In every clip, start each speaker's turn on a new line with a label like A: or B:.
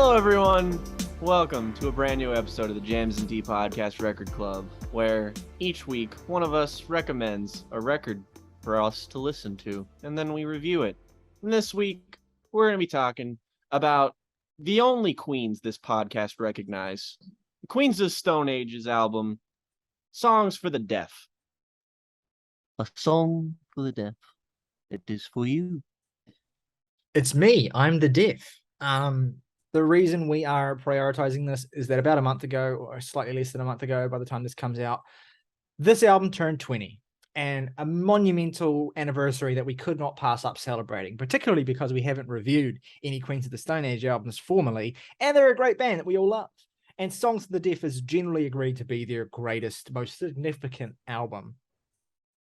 A: Hello, everyone. Welcome to a brand new episode of the Jams and D Podcast Record Club, where each week one of us recommends a record for us to listen to, and then we review it. And this week, we're going to be talking about the only Queens this podcast recognize. The Queens of Stone Age's album, Songs for the Deaf. A song for the deaf. It is for you.
B: It's me. I'm the deaf. The reason we are prioritizing this is that about a month ago, or slightly less than a month ago, by the time this comes out, this album turned 20, and a monumental anniversary that we could not pass up celebrating, particularly because we haven't reviewed any Queens of the Stone Age albums formally, and they're a great band that we all love. And Songs for the Deaf is generally agreed to be their greatest, most significant album.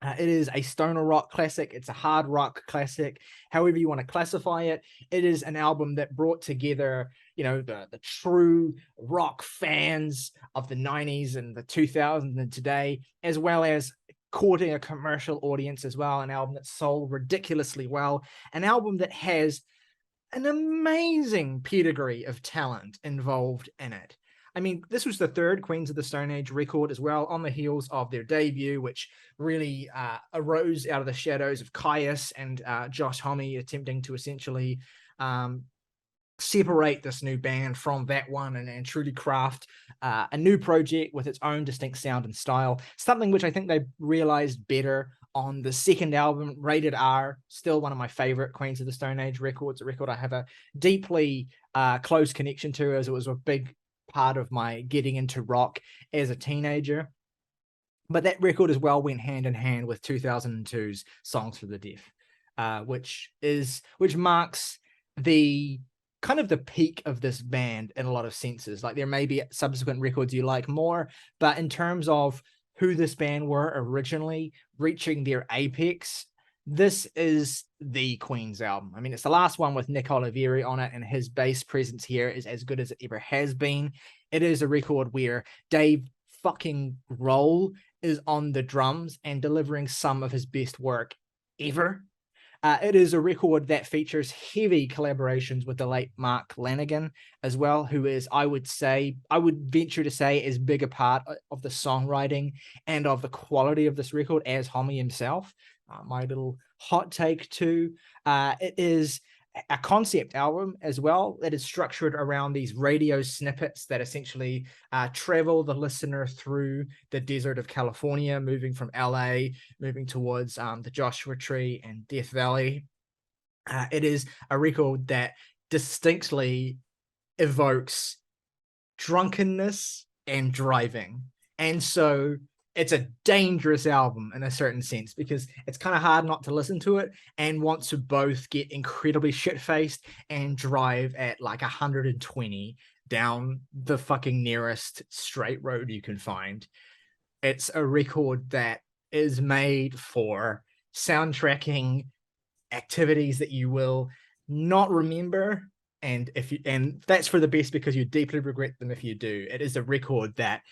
B: It is a stoner rock classic. It's a hard rock classic. However you want to classify it, it is an album that brought together, the true rock fans of the 90s and the 2000s and today, as well as courting a commercial audience as well. An album that sold ridiculously well. An album that has an amazing pedigree of talent involved in it. I mean, this was the third Queens of the Stone Age record as well, on the heels of their debut, which really arose out of the shadows of Caius and Josh Homme attempting to essentially separate this new band from that one and truly craft a new project with its own distinct sound and style, something which I think they realized better on the second album, Rated R, still one of my favorite Queens of the Stone Age records, a record I have a deeply close connection to, as it was a big part of my getting into rock as a teenager. But that record as well went hand in hand with 2002's Songs for the Deaf, which marks the kind of the peak of this band in a lot of senses. Like, there may be subsequent records you like more, but in terms of who this band were originally reaching their apex, this is the Queen's album. I mean, it's the last one with Nick Oliveri on it, and his bass presence here is as good as it ever has been. It is a record where Dave fucking Grohl is on the drums and delivering some of his best work ever. It is a record that features heavy collaborations with the late Mark Lanegan as well, who is, I would venture to say, as big a part of the songwriting and of the quality of this record as Homme himself. My little hot take too. It is a concept album as well that is structured around these radio snippets that essentially travel the listener through the desert of California, moving from LA, moving towards the Joshua Tree and Death Valley. It is a record that distinctly evokes drunkenness and driving. And so it's a dangerous album in a certain sense, because it's kind of hard not to listen to it and want to both get incredibly shit-faced and drive at like 120 down the fucking nearest straight road you can find. It's a record that is made for soundtracking activities that you will not remember, and that's for the best, because you deeply regret them if you do. It is a record that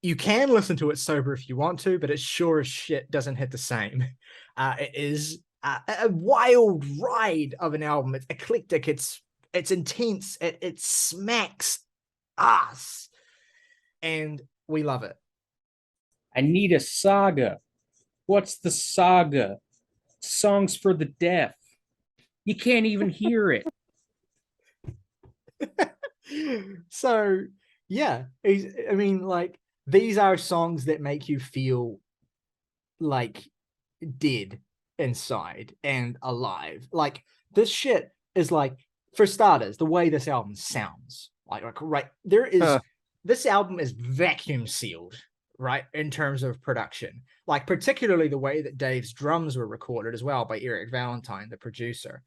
B: you can listen to it sober if you want to, but it sure as shit doesn't hit the same. It is a wild ride of an album. It's eclectic. It's intense. It smacks ass, and we love it.
C: I need a saga. What's the saga? Songs for the Deaf. You can't even hear it.
B: So, yeah. I mean, like, these are songs that make you feel like dead inside and alive. Like, this shit is like, for starters, the way this album sounds. This album is vacuum sealed, right, in terms of production. Like, particularly the way that Dave's drums were recorded as well by Eric Valentine, the producer.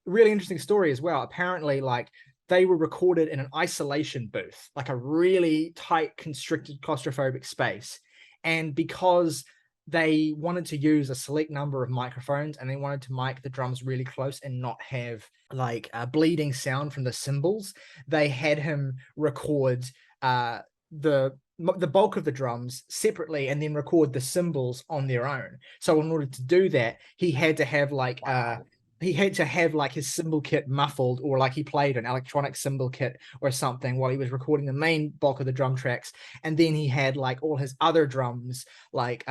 B: Really interesting story as well. Apparently, like, they were recorded in an isolation booth, like a really tight, constricted, claustrophobic space. And because they wanted to use a select number of microphones, and they wanted to mic the drums really close and not have like a bleeding sound from the cymbals, they had him record the bulk of the drums separately and then record the cymbals on their own. So in order to do that, he had to have like he had to have like his cymbal kit muffled, or like he played an electronic cymbal kit or something while he was recording the main bulk of the drum tracks, and then he had like all his other drums like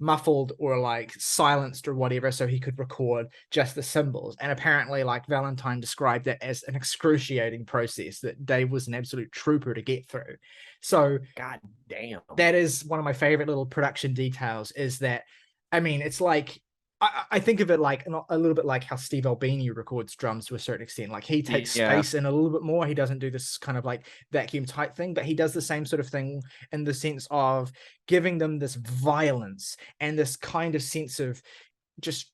B: muffled or like silenced or whatever, so he could record just the cymbals. And apparently like Valentine described it as an excruciating process that Dave was an absolute trooper to get through. So
A: God damn.
B: that is one of my favorite little production details, is that, I mean, it's like, I think of it like a little bit like how Steve Albini records drums to a certain extent. Like he takes space in a little bit more. He doesn't do this kind of like vacuum tight thing, but he does the same sort of thing in the sense of giving them this violence and this kind of sense of just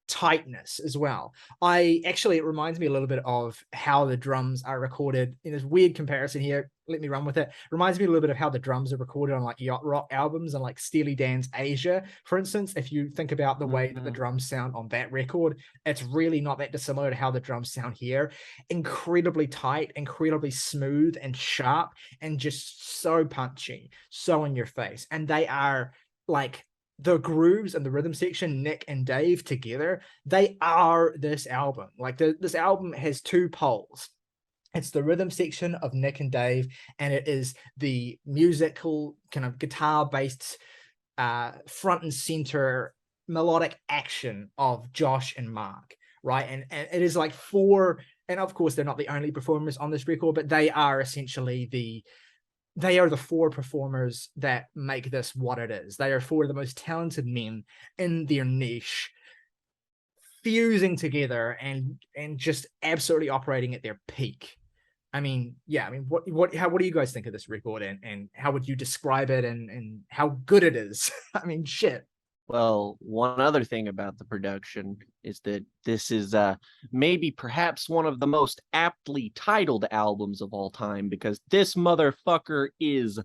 B: tightness as well. It reminds me a little bit of how the drums are recorded in this weird comparison here. Let me run with it. Reminds me a little bit of how the drums are recorded on like yacht rock albums and like Steely Dan's Asia, for instance. If you think about the way that the drums sound on that record, it's really not that dissimilar to how the drums sound here. Incredibly tight, incredibly smooth and sharp, and just so punchy, so in your face. And they are like, the grooves and the rhythm section, Nick and Dave together, they are this album. Like this album has two poles. It's the rhythm section of Nick and Dave, and it is the musical kind of guitar-based front and center melodic action of Josh and Mark, right? And it is like four, and of course they're not the only performers on this record, but they are essentially the four performers that make this what it is. They are four of the most talented men in their niche, fusing together and just absolutely operating at their peak. I mean, yeah, I mean, what do you guys think of this record, and how would you describe it, and how good it is? I mean, shit.
A: Well, one other thing about the production is that this is maybe perhaps one of the most aptly titled albums of all time, because this motherfucker is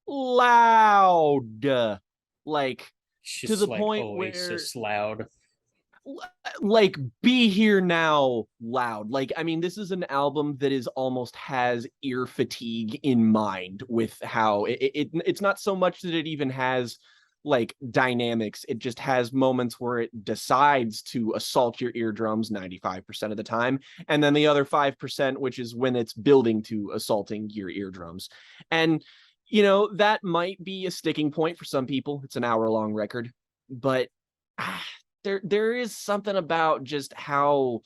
A: loud. Like,
C: It's
A: to the
C: like
A: point
C: Oasis
A: where,
C: loud.
A: like, Be Here Now loud. Like, I mean, this is an album that is almost has ear fatigue in mind with how it's not so much that it even has like dynamics. It just has moments where it decides to assault your eardrums 95% of the time, and then the other 5%, which is when it's building to assaulting your eardrums. And you know, that might be a sticking point for some people. It's an hour-long record, but there is something about just how,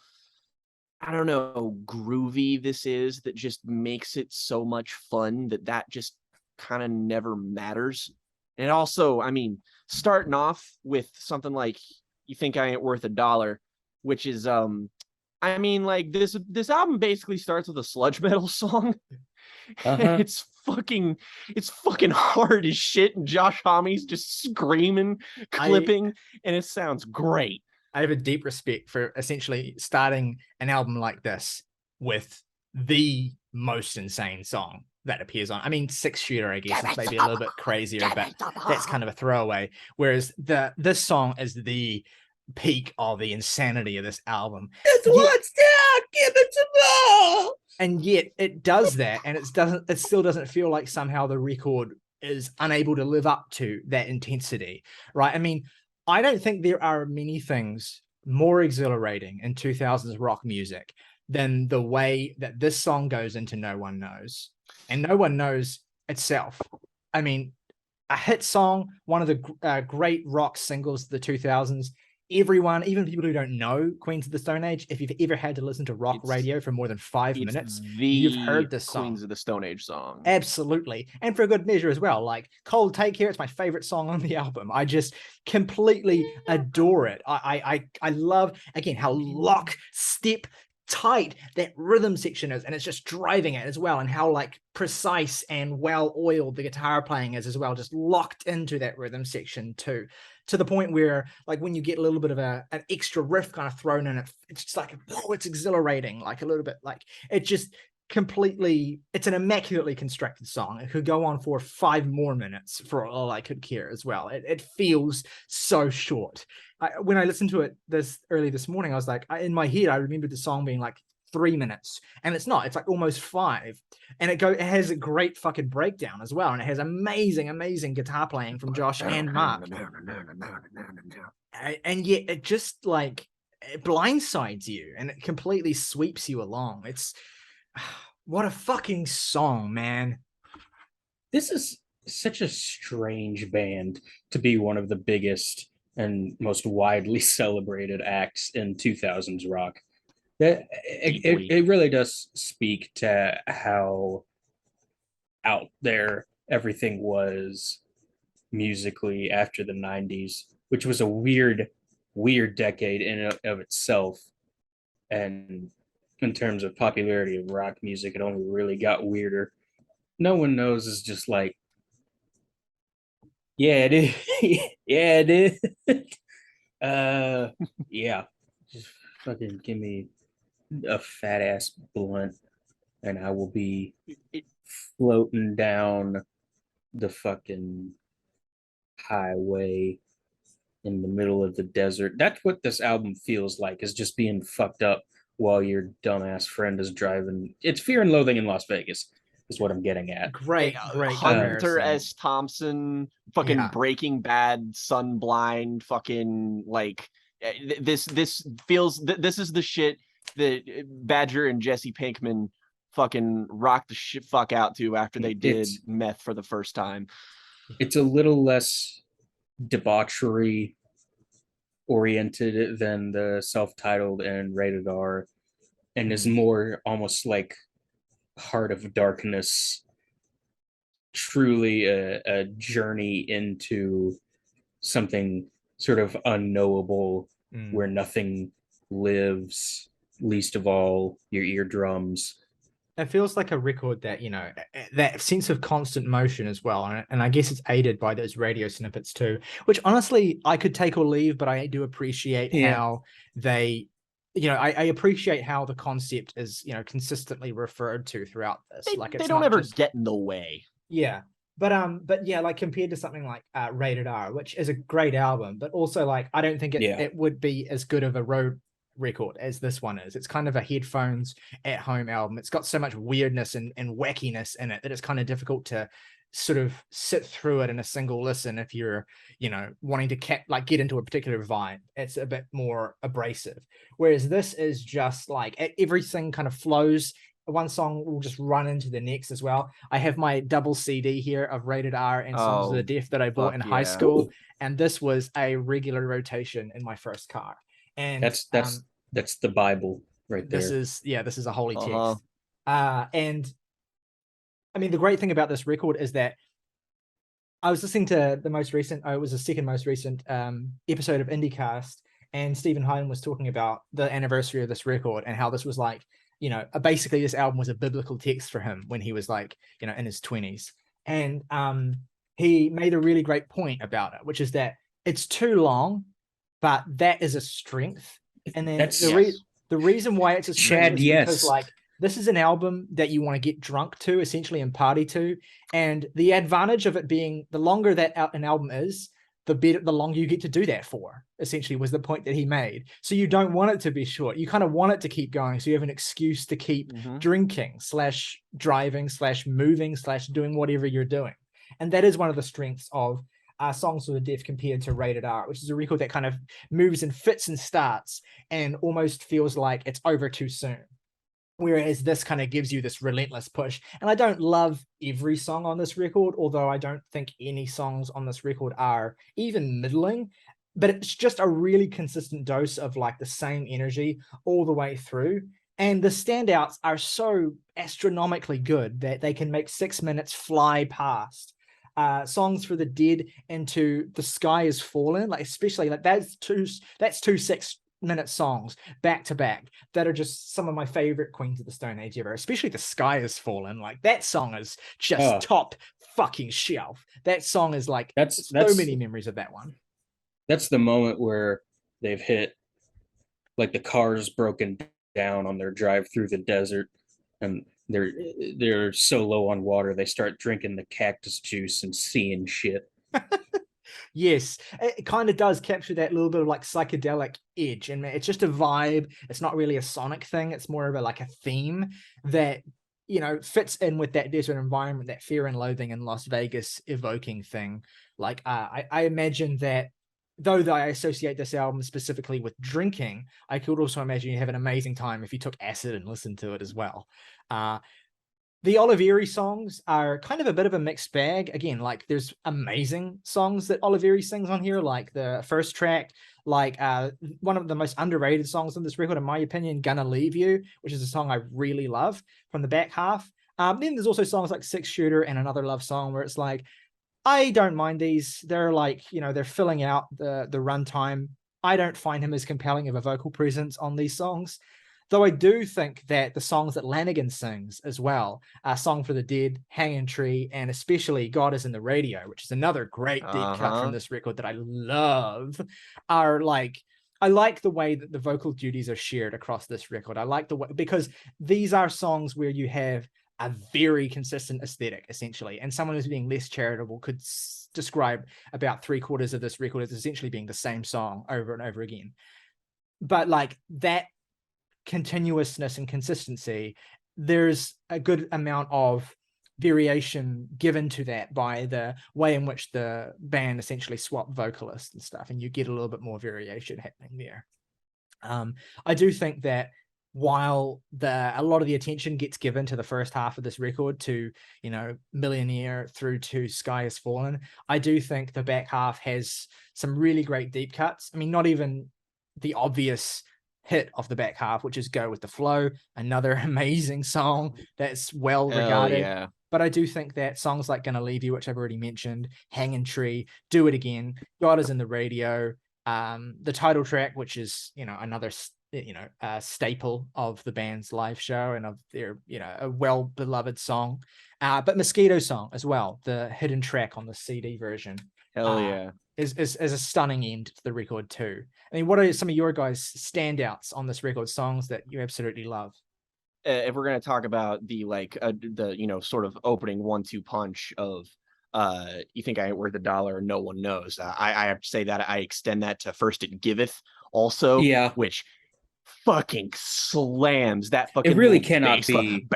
A: I don't know, groovy this is that just makes it so much fun that just kind of never matters. And also, I mean, starting off with something like You Think I Ain't Worth a Dollar, which is I mean, like, this album basically starts with a sludge metal song. It's fucking hard as shit, and Josh Homme's just screaming, clipping, and it sounds great.
B: I have a deep respect for essentially starting an album like this with the most insane song that appears on. I mean, Six Shooter, I guess, is maybe a little bit crazier, but that's kind of a throwaway. Whereas this song is the peak of the insanity of this album. It's what's down, give it to me. And yet it does that, and it still doesn't feel like somehow the record is unable to live up to that intensity, right? I mean, I don't think there are many things more exhilarating in 2000s rock music than the way that this song goes into No One Knows, and No One Knows itself. I mean, a hit song, one of the great rock singles of the 2000s. Everyone, even people who don't know Queens of the Stone Age, if you've ever had to listen to rock radio for more than 5 minutes, you've heard this song.
A: Queens of the Stone Age song.
B: Absolutely. And for a good measure as well. Like Cold Take Here, it's my favorite song on the album. I just completely adore it. I love, again, how lock, step, tight that rhythm section is, and it's just driving it as well, and how like precise and well oiled the guitar playing is as well, just locked into that rhythm section too, to the point where like when you get a little bit of an extra riff kind of thrown in, it's just like, oh, it's exhilarating, like a little bit, like it just completely, it's an immaculately constructed song. It could go on for 5 more minutes for all I could care as well. It feels so short. When I listened to it early this morning, I was like, in my head, I remembered the song being like 3 minutes, and it's not. It's like almost 5, and it has a great fucking breakdown as well, and it has amazing guitar playing from Josh and Mark, and yet it just like it blindsides you and it completely sweeps you along. It's what a fucking song, man.
C: This is such a strange band to be one of the biggest and most widely celebrated acts in 2000s rock. It really does speak to how out there everything was musically after the 90s, which was a weird decade in and of itself. And in terms of popularity of rock music, it only really got weirder. No One Knows is just like, yeah, it is. Yeah, it is. Yeah. Just fucking give me a fat ass blunt and I will be floating down the fucking highway in the middle of the desert. That's what this album feels like, is just being fucked up while your dumbass friend is driving. It's Fear and Loathing in Las Vegas, is what I'm getting at.
B: Great
A: Hunter
B: comparison.
A: S. Thompson, fucking
B: Yeah.
A: Breaking Bad, Sunblind, fucking like this feels. This is the shit that Badger and Jesse Pinkman fucking rocked the shit fuck out to after they did meth for the first time.
C: It's a little less debauchery oriented than the self-titled and Rated R, and is more almost like Heart of Darkness, truly a journey into something sort of unknowable where nothing lives, least of all your eardrums.
B: It feels like a record that, that sense of constant motion as well. And I guess it's aided by those radio snippets too, which honestly I could take or leave, but I do appreciate how they, I appreciate how the concept is, consistently referred to throughout this.
A: They don't ever get in the way.
B: Yeah. But yeah, like compared to something like Rated R, which is a great album, but also like I don't think it would be as good of a road record as this one is. It's kind of a headphones at home album. It's got so much weirdness and wackiness in it that it's kind of difficult to sort of sit through it in a single listen if you're, wanting to get into a particular vibe. It's a bit more abrasive. Whereas this is just like everything kind of flows. One song will just run into the next as well. I have my double CD here of Rated R and Songs of the Deaf that I bought in high school. And this was a regular rotation in my first car. And
C: that's the Bible right there.
B: This is a holy text. And I mean, the great thing about this record is that I was listening to it was the second most recent episode of IndieCast, and Stephen Hyden was talking about the anniversary of this record and how this was like, basically this album was a biblical text for him when he was like, in his 20s. And he made a really great point about it, which is that it's too long, but that is a strength. And then the reason why it's a strength is because like this is an album that you want to get drunk to, essentially, and party to. And the advantage of it being the longer that an album is, the longer you get to do that for, essentially, was the point that he made. So you don't want it to be short. You kind of want it to keep going. So you have an excuse to keep drinking / driving / moving / doing whatever you're doing. And that is one of the strengths of Songs for the Deaf compared to Rated R, which is a record that kind of moves in fits and starts and almost feels like it's over too soon. Whereas this kind of gives you this relentless push. And I don't love every song on this record, although I don't think any songs on this record are even middling. But it's just a really consistent dose of like the same energy all the way through. And the standouts are so astronomically good that they can make 6 minutes fly past. Songs for the Dead into The Sky Is Fallen, like especially like that's two 6-minute songs back to back that are just some of my favorite Queens of the Stone Age ever, especially The Sky Is Fallen. Like that song is just top fucking shelf. That song is like that's so many memories of that one.
C: That's the moment where they've hit, like the car's broken down on their drive through the desert and they're so low on water they start drinking the cactus juice and seeing shit.
B: Yes, it kind of does capture that little bit of like psychedelic edge, and it's just a vibe. It's not really a sonic thing. It's more of a like a theme that fits in with that desert environment, that Fear and Loathing in Las Vegas evoking thing. Like I imagine that though I associate this album specifically with drinking, I could also imagine you have an amazing time if you took acid and listened to it as well. The Oliveri songs are kind of a bit of a mixed bag. Again, like there's amazing songs that Oliveri sings on here, like the first track, like one of the most underrated songs on this record, in my opinion, Gonna Leave You, which is a song I really love from the back half. Then there's also songs like Six Shooter and Another Love Song, where it's like, I don't mind these. They're like, they're filling out the runtime. I don't find him as compelling of a vocal presence on these songs. Though I do think that the songs that Lanigan sings as well, Song for the Dead, Hanging Tree, and especially God is in the Radio, which is another great deep cut from this record that I love, are like, I like the way that the vocal duties are shared across this record. I like the way, because these are songs where you have a very consistent aesthetic, essentially. And someone who's being less charitable could describe about 3/4 of this record as essentially being the same song over and over again. But like that continuousness and consistency, there's a good amount of variation given to that by the way in which the band essentially swap vocalists and stuff, and you get a little bit more variation happening there. I do think that while a lot of the attention gets given to the first half of this record, to Millionaire through to Sky Has Fallen, I do think the back half has some really great deep cuts. I mean, not even the obvious hit of the back half, which is Go With The Flow, another amazing song that's well regarded.
A: Yeah.
B: But I do think that songs like Gonna Leave You, which I've already mentioned, Hanging Tree, Do It Again, God Is in the Radio, the title track, which is another staple of the band's live show and of their a well beloved song, but Mosquito Song as well, the hidden track on the CD version,
A: Hell yeah,
B: is a stunning end to the record too. I mean, what are some of your guys' standouts on this record, songs that you absolutely love?
A: if we're gonna talk about the sort of opening 1-2 punch of You Think I Ain't Worth a Dollar, No One Knows, I have to say that I extend that to First It Giveth also, which fucking slams. That fucking
C: it really cannot be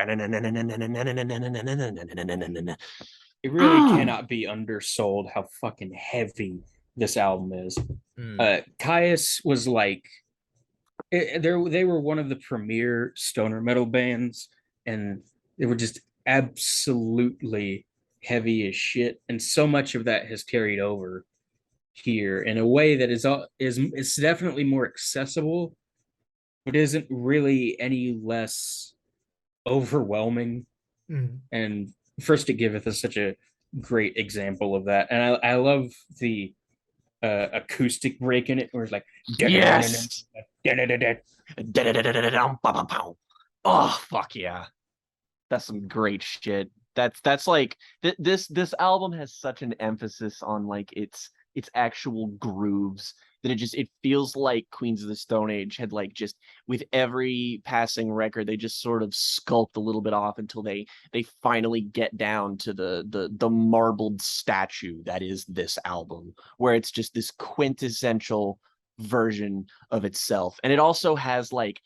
C: it really cannot be undersold how fucking heavy this album is. Caius was like, they were one of the premier stoner metal bands, and they were just absolutely heavy as shit, and so much of that has carried over here in a way that is it's definitely more accessible, but isn't really any less overwhelming. And First It Giveth is such a great example of that, and I love the acoustic break in it where it's like,
A: yes, oh fuck yeah, that's some great shit. That's like this album has such an emphasis on like its actual grooves that it feels like Queens of the Stone Age had like just with every passing record they just sort of sculpt a little bit off until they finally get down to the marbled statue that is this album, where it's just this quintessential version of itself. And it also has like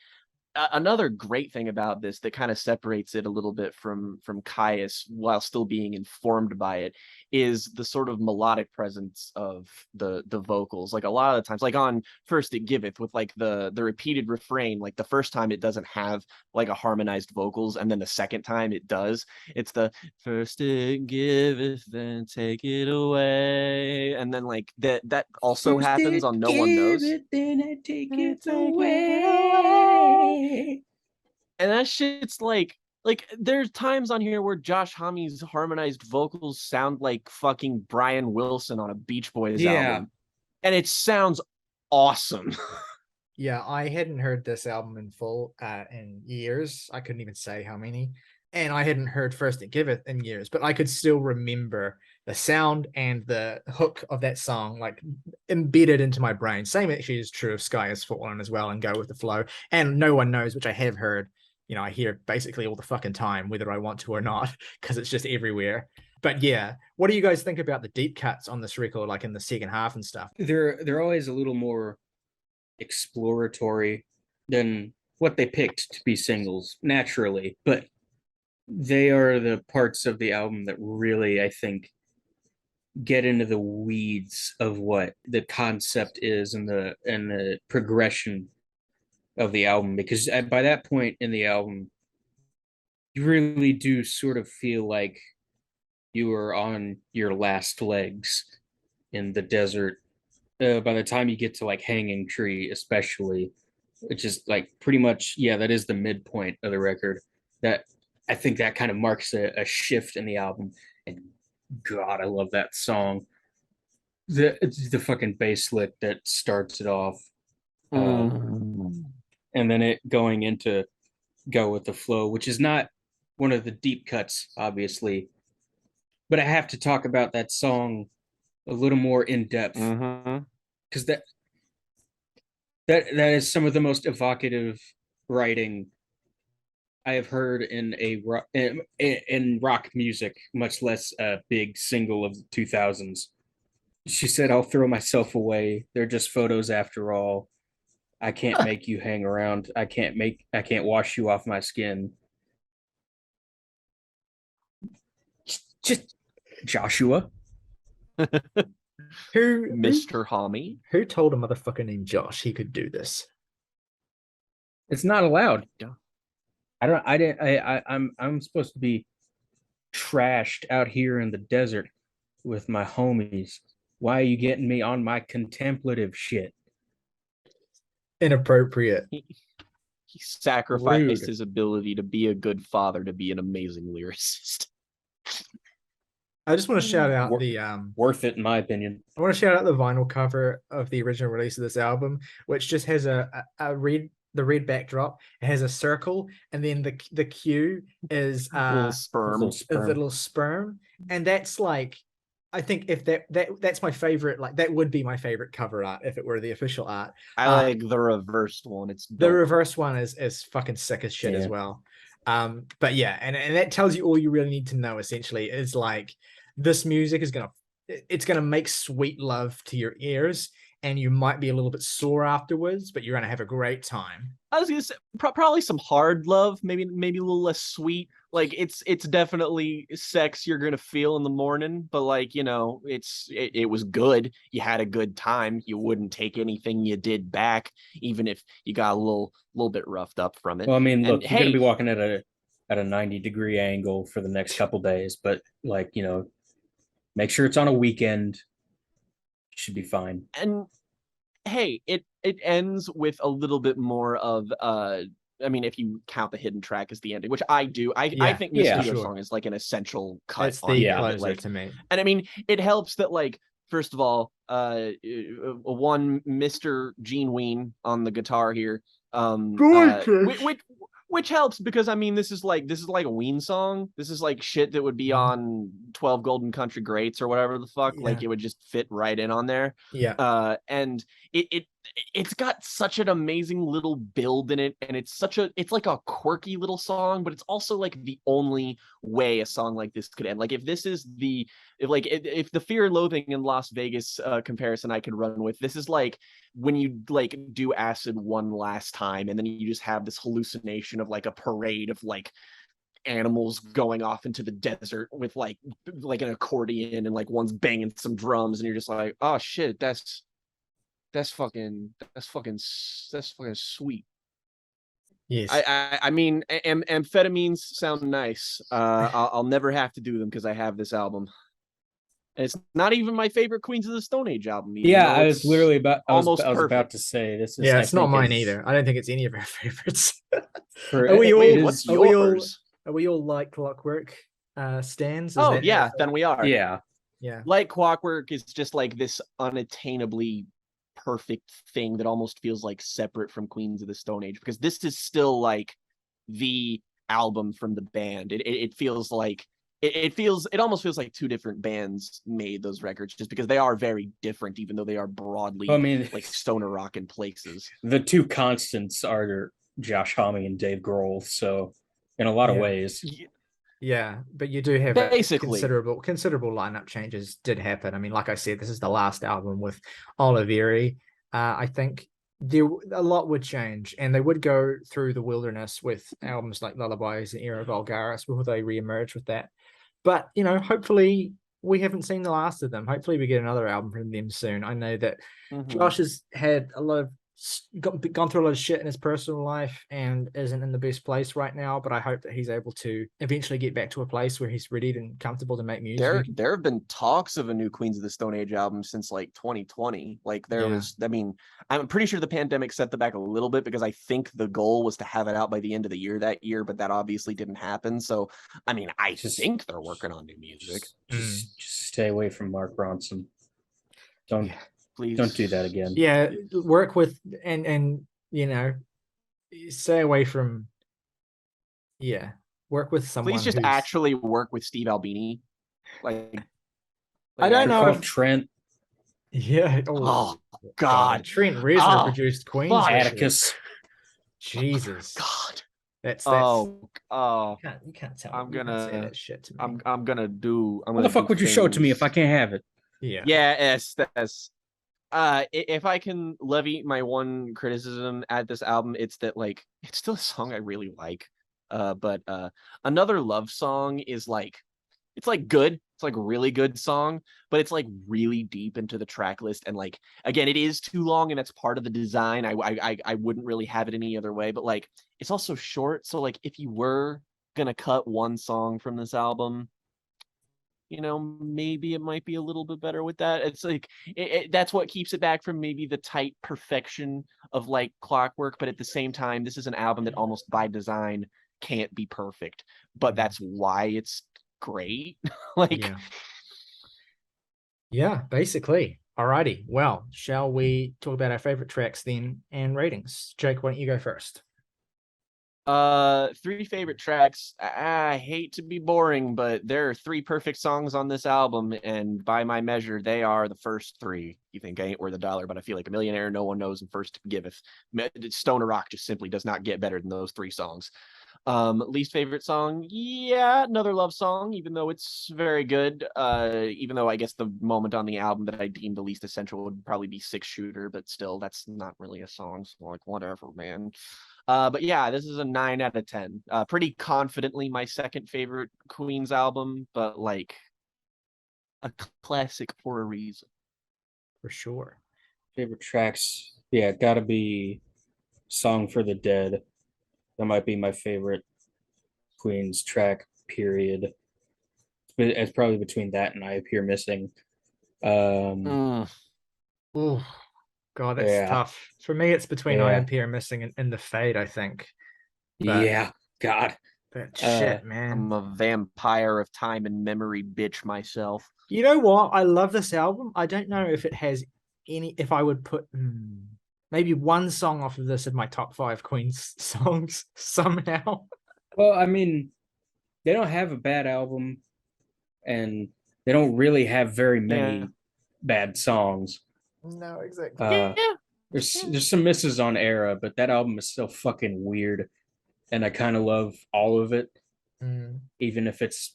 A: another great thing about this that kind of separates it a little bit from Caius while still being informed by it is the sort of melodic presence of the vocals. Like a lot of the times, like on First It Giveth, with like the repeated refrain, like the first time it doesn't have like a harmonized vocals, and then the second time it does. It's the first it giveth, then take it away, and then like that also first happens on No One Knows.
C: Then I take it away.
A: And that shit's like there's times on here where Josh Homme's harmonized vocals sound like fucking Brian Wilson on a Beach Boys album, and it sounds awesome.
B: Yeah, I hadn't heard this album in full in years. I couldn't even say how many. And I hadn't heard First It Giveth in years, but I could still remember the sound and the hook of that song like embedded into my brain. Same actually is true of Sky Has Fallen as well, and Go With The Flow. And No One Knows, which I have heard. I hear basically all the fucking time, whether I want to or not, because it's just everywhere. But yeah, what do you guys think about the deep cuts on this record, like in the second half and stuff?
C: They're always a little more exploratory than what they picked to be singles naturally, but they are the parts of the album that really, I think, get into the weeds of what the concept is and the progression of the album, because by that point in the album you really do sort of feel like you are on your last legs in the desert. By the time you get to like Hanging Tree, especially, which is like pretty much, yeah, that is the midpoint of the record. That I think that kind of marks a shift in the album. And God, I love that song. The fucking bass lick that starts it off, and then it going into Go With the Flow, which is not one of the deep cuts, obviously, but I have to talk about that song a little more in depth because that is some of the most evocative writing I have heard in rock music, much less a big single of the 2000s. She said, "I'll throw myself away. They're just photos after all. I can't make you hang around. I can't wash you off my skin." Just Joshua.
B: Who
A: Mr. Homie.
B: who told a motherfucker named Josh he could do this?
C: It's not allowed.
A: Yeah.
C: I don't. I didn't. I'm supposed to be trashed out here in the desert with my homies. Why are you getting me on my contemplative shit?
B: Inappropriate.
A: He sacrificed
C: Rude.
A: his ability to be a good father to be an amazing lyricist.
B: I just want to shout out
C: Wor-
B: the
C: Worth it, in my opinion.
B: I want to shout out the vinyl cover of the original release of this album, which just has a red backdrop. It has a circle, and then the Q is
A: Little sperm.
C: Little
B: a
C: sperm.
B: little sperm, and that's like, I think if that's my favorite, like that would be my favorite cover art if it were the official art.
A: I like the reversed one. It's
B: The
A: dope.
B: reverse one is fucking sick as shit as
C: Yeah.
B: well. But yeah, and that tells you all you really need to know. Essentially, is like this music is gonna make sweet love to your ears, and you might be a little bit sore afterwards, but you're gonna have a great time.
A: I was gonna say probably some hard love, maybe a little less sweet. Like it's definitely sex you're gonna feel in the morning, but like it was good. You had a good time. You wouldn't take anything you did back, even if you got a little bit roughed up from it.
C: Well, I mean,
A: And
C: look, you're gonna
A: hey,
C: be walking at a 90-degree angle for the next couple days, but like, make sure it's on a weekend. You should be fine.
A: and hey, it ends with a little bit more of I mean, if you count the hidden track as the ending, which I do, I
B: Yeah,
A: think this
C: yeah,
A: studio
B: sure.
A: song is like an essential cut
B: That's
A: on
B: the
A: the
C: Yeah.
A: album.
B: closer
A: Like,
B: to me.
A: and I mean, it helps that like first of all, one Mr. Gene Ween on the guitar here, which helps because I mean this is like a Ween song. This is like shit that would be on 12 Golden Country Greats or whatever the fuck. Like
B: Yeah.
A: it would just fit right in on there.
B: Yeah.
A: And it's got such an amazing little build in it, and it's like a quirky little song, but it's also like the only way a song like this could end. Like if this is if the Fear and Loathing in Las Vegas comparison I could run with, this is like when you like do acid one last time and then you just have this hallucination of like a parade of like animals going off into the desert with like an accordion, and like one's banging some drums, and you're just like, oh shit, that's fucking sweet.
B: Yes.
A: I mean, amphetamines sound nice. I'll never have to do them because I have this album. And it's not even my favorite Queens of the Stone Age album.
C: Yeah, I was literally about. I was
A: almost
C: about
A: perfect.
C: to say this is.
B: Yeah,
C: I
B: it's not
C: think,
B: mine either. I don't think it's any of our favorites.
C: For,
B: Are we all-
C: it
A: What's
C: is-
B: are we all-
A: yours?
B: Are we all like Clockwork stands? Is
A: Oh
B: that-
A: yeah, then we are.
C: Yeah,
B: yeah.
A: Like Clockwork is just like this unattainably perfect thing that almost feels like separate from Queens of the Stone Age, because this is still like the album from the band. It feels like it almost feels like two different bands made those records, just because they are very different, even though they are broadly
C: I mean,
A: like stoner rock in places.
C: the two constants are Josh Homme and Dave Grohl. So, in a lot of
B: Yeah.
C: ways,
B: Yeah, but you do have
A: Basically.
B: considerable lineup changes did happen. I mean, like I said, this is the last album with Oliveri. I think a lot would change, and they would go through the wilderness with albums like Lullabies and Era Vulgaris before they reemerge with that. But hopefully we haven't seen the last of them. Hopefully we get another album from them soon. I know that Josh has had a lot of gone through a lot of shit in his personal life and isn't in the best place right now, but I hope that he's able to eventually get back to a place where he's ready and comfortable to make music.
A: There have been talks of a new Queens of the Stone Age album since like 2020. Like there was, I mean, I'm pretty sure the pandemic set them back a little bit because I think the goal was to have it out by the end of the year that year, but that obviously didn't happen. So, I mean, I think they're working on new music.
C: Just stay away from Mark Ronson.
A: Please
C: don't do that again.
B: Yeah, work with and you know, stay away from. Yeah, work with someone.
A: Please just actually work with Steve Albini. Like
B: I don't know if
C: Trent.
B: Yeah.
A: Oh God.
B: Trent Reznor produced Queen's
C: Atticus.
B: Jesus.
A: God.
B: That's
A: you
B: can't tell.
A: I'm
B: you
A: gonna
B: can't say that shit to me.
A: I'm gonna do.
C: What the fuck would you show it to me if I can't have it?
B: Yeah.
A: Yeah. That's. If I can levy my one criticism at this album, it's that like it's still a song I really like. But Another Love Song is like it's like good. It's like a really good song, but it's like really deep into the track list. And like again, it is too long, and that's part of the design. I wouldn't really have it any other way. But like it's also short, so like if you were gonna cut one song from this album, you know, maybe it might be a little bit better with that. It's like that's what keeps it back from maybe the tight perfection of like Clockwork, but at the same time, this is an album that almost by design can't be perfect, but that's why it's great. Like
B: yeah, basically. Alrighty. Well, shall we talk about our favorite tracks then and ratings? Jake, why don't you go first?
A: 3 favorite tracks. I hate to be boring, but there are 3 perfect songs on this album, and by my measure, they are the first 3. You think I ain't worth a dollar, but I feel like a millionaire. No one knows, and first giveth. Stoner Rock just simply does not get better than those 3 songs. Least favorite song, Another Love Song, even though it's very good. Even though I guess the moment on the album that I deemed the least essential would probably be Six Shooter, but still, that's not really a song, so like whatever, man. But yeah, this is a 9 out of 10. Pretty confidently my second favorite Queens album, but like a classic for a reason.
B: For sure.
C: Favorite tracks, gotta be Song for the Dead. That might be my favorite Queens track, period. It's probably between that and I Appear Missing.
B: Oh, God, that's tough. For me, it's between I Appear Missing and The Fade, I think.
C: But, God.
B: That shit, man.
A: I'm a vampire of time and memory bitch myself.
B: You know what? I love this album. I don't know if it has if I would put maybe one song off of this in my top 5 Queens songs somehow.
C: Well, I mean, they don't have a bad album, and they don't really have very many bad songs.
B: No, exactly.
C: There's some misses on Era, but that album is still fucking weird, and I kind of love all of it, even if it's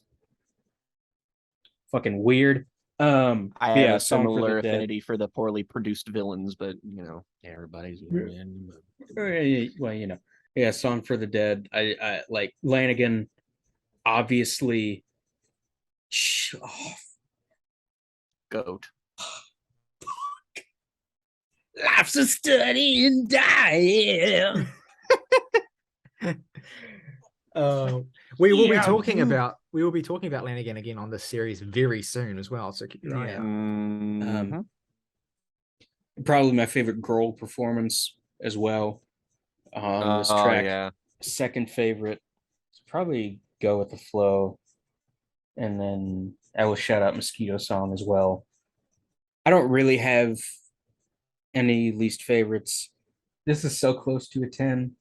C: fucking weird.
A: I have a similar affinity for the poorly produced villains, but you know, everybody's
C: well, you know, Song for the Dead. I like Lanigan, obviously.
A: Goat.
C: Life's a study in dying.
B: We will be talking about Lanigan again on this series very soon as well. So keep your eye out.
C: Probably my favorite girl performance as well on this track.
A: Yeah.
C: Second favorite, probably Go with the Flow, and then I will shout out Mosquito Song as well. I don't really have any least favorites. This is so close to a 10.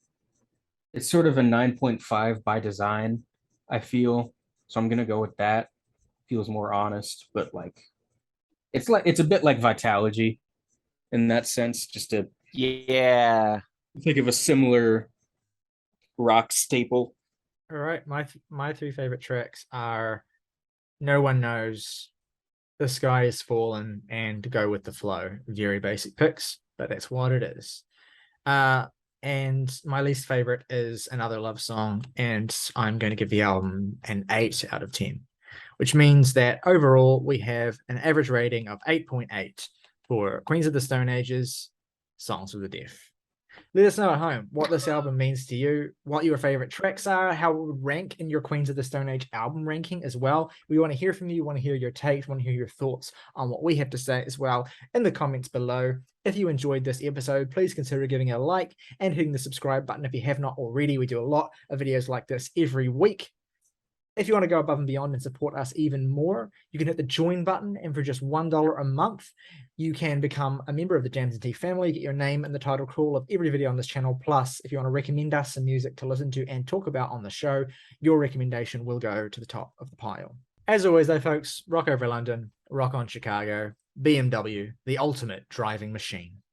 C: It's sort of a 9.5 by design, I feel. So I'm gonna go with that. Feels more honest, but like it's a bit like Vitalogy in that sense. Just to think of a similar rock staple.
B: All right, my 3 favorite tracks are No One Knows, The Sky Is Fallen, and Go with the Flow. Very basic picks, but that's what it is. And my least favorite is Another Love Song, and I'm going to give the album an 8 out of 10, which means that overall we have an average rating of 8.8 for Queens of the Stone Age's Songs of the Deaf. Let us know at home what this album means to you, what your favorite tracks are, how it would rank in your Queens of the Stone Age album ranking as well. We want to hear from you, we want to hear your takes, we want to hear your thoughts on what we have to say as well in the comments below. If you enjoyed this episode, please consider giving it a like and hitting the subscribe button if you have not already. We do a lot of videos like this every week. If you want to go above and beyond and support us even more, you can hit the join button, and for just $1 a month, you can become a member of the Jams and Tea family, get your name in the title crawl of every video on this channel. Plus, if you want to recommend us some music to listen to and talk about on the show, your recommendation will go to the top of the pile. As always though, folks, rock over London, rock on Chicago, BMW, the ultimate driving machine.